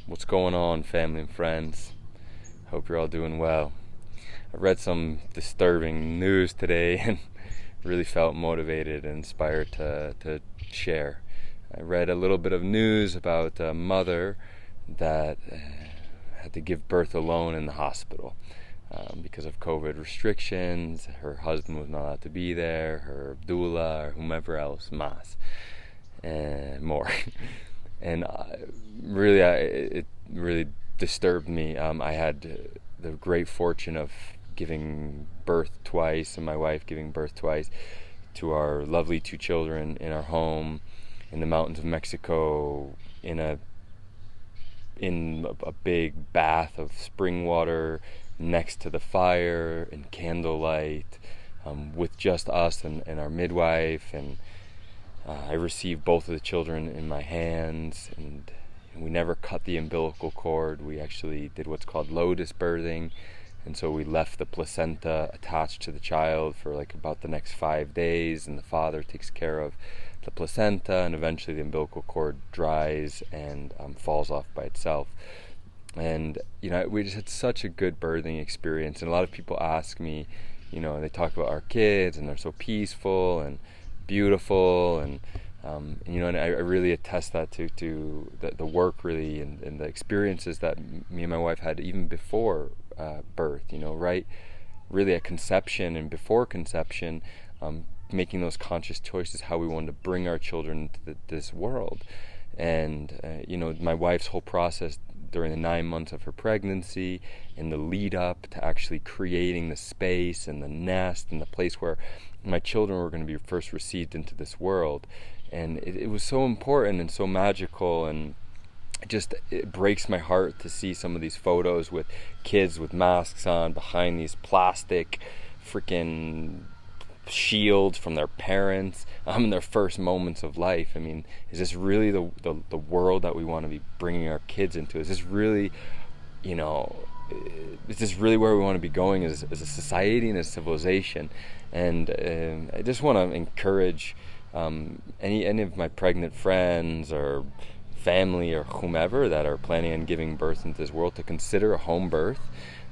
What's going on, family and friends? Hope you're all doing well. I read some disturbing news today and really felt motivated and inspired to share. I read a little bit of news about a mother that had to give birth alone in the hospital because of COVID restrictions. Her husband was not allowed to be there, her doula, or whomever else, mas, and more. And it really disturbed me. I had the great fortune of giving birth twice, and my wife giving birth twice to our lovely two children in our home in the mountains of Mexico, in a big bath of spring water next to the fire in candlelight, with just us and our midwife. And I received both of the children in my hands, and we never cut the umbilical cord. We actually did what's called lotus birthing, and so we left the placenta attached to the child for like about the next 5 days, and the father takes care of the placenta, and eventually the umbilical cord dries and falls off by itself. And we just had such a good birthing experience. And a lot of people ask me, they talk about our kids and they're so peaceful and beautiful, and and I really attest that to the work really, and the experiences that me and my wife had even before birth, right, really at conception and before conception, making those conscious choices how we wanted to bring our children to this world. And my wife's whole process during the 9 months of her pregnancy and the lead up to actually creating the space and the nest and the place where my children were going to be first received into this world. And it was so important and so magical, and it breaks my heart to see some of these photos with kids with masks on behind these plastic freaking shields from their parents in their first moments of life. I mean, is this really the world that we want to be bringing our kids into? Is this really, is this really where we want to be going as a society and as a civilization? And I just want to encourage any of my pregnant friends or family or whomever that are planning on giving birth into this world to consider a home birth.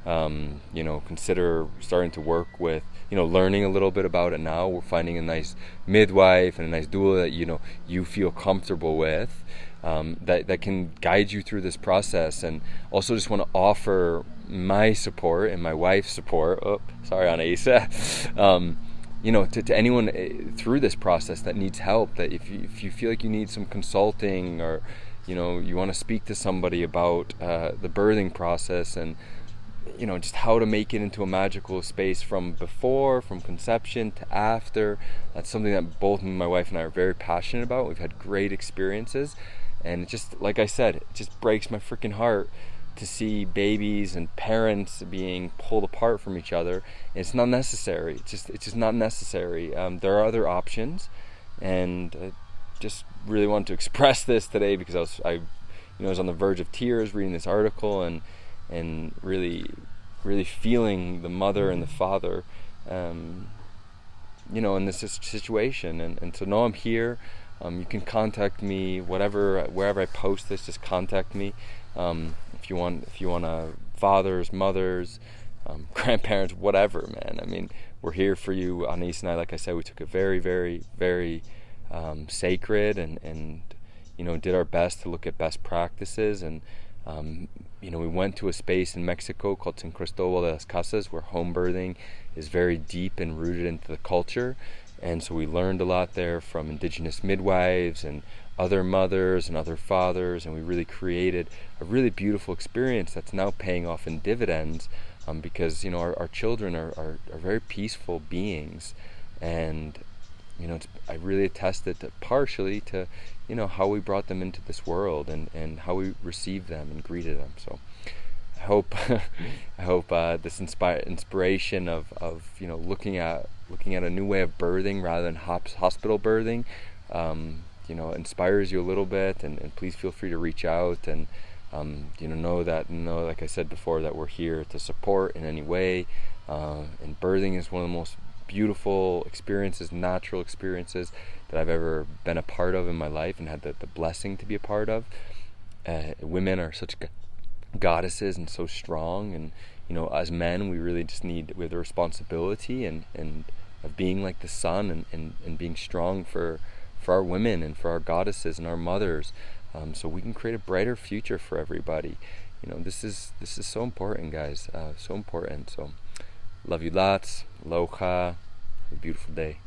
Consider starting to work with, learning a little bit about it now. We're finding a nice midwife and a nice doula that, you feel comfortable with, that can guide you through this process. And also just want to offer my support and my wife's support. Oh, sorry, Anais. To anyone through this process that needs help, that if you feel like you need some consulting, or, you want to speak to somebody about the birthing process, and just how to make it into a magical space from conception to after. That's something that both my wife and I are very passionate about. We've had great experiences, and it just, like I said, it just breaks my freaking heart to see babies and parents being pulled apart from each other. And it's not necessary. It's just not necessary. There are other options, and I just really wanted to express this today because I was on the verge of tears reading this article, and really feeling the mother and the father, in this situation. And so now I'm here. You can contact me, wherever I post this, just contact me. If you want fathers, mothers, grandparents, whatever, man. I mean, we're here for you. Anais and I, like I said, we took it very, very, very sacred, and did our best to look at best practices. And we went to a space in Mexico called San Cristobal de las Casas, where home birthing is very deep and rooted into the culture. And so we learned a lot there from indigenous midwives and other mothers and other fathers, and we really created a really beautiful experience that's now paying off in dividends, because our children are very peaceful beings. And I really attested to partially to how we brought them into this world, and how we received them and greeted them. So I hope this inspiration of looking at a new way of birthing rather than hospital birthing, inspires you a little bit. And please feel free to reach out, and know, like I said before, that we're here to support in any way. And birthing is one of the most beautiful experiences, natural experiences that I've ever been a part of in my life and had the blessing to be a part of. women are such goddesses and so strong, and as men we really just we have the responsibility and of being like the sun, and being strong for our women and for our goddesses and our mothers, so we can create a brighter future for everybody. This is so important, guys, so important. So love you lots. Aloha. Have a beautiful day.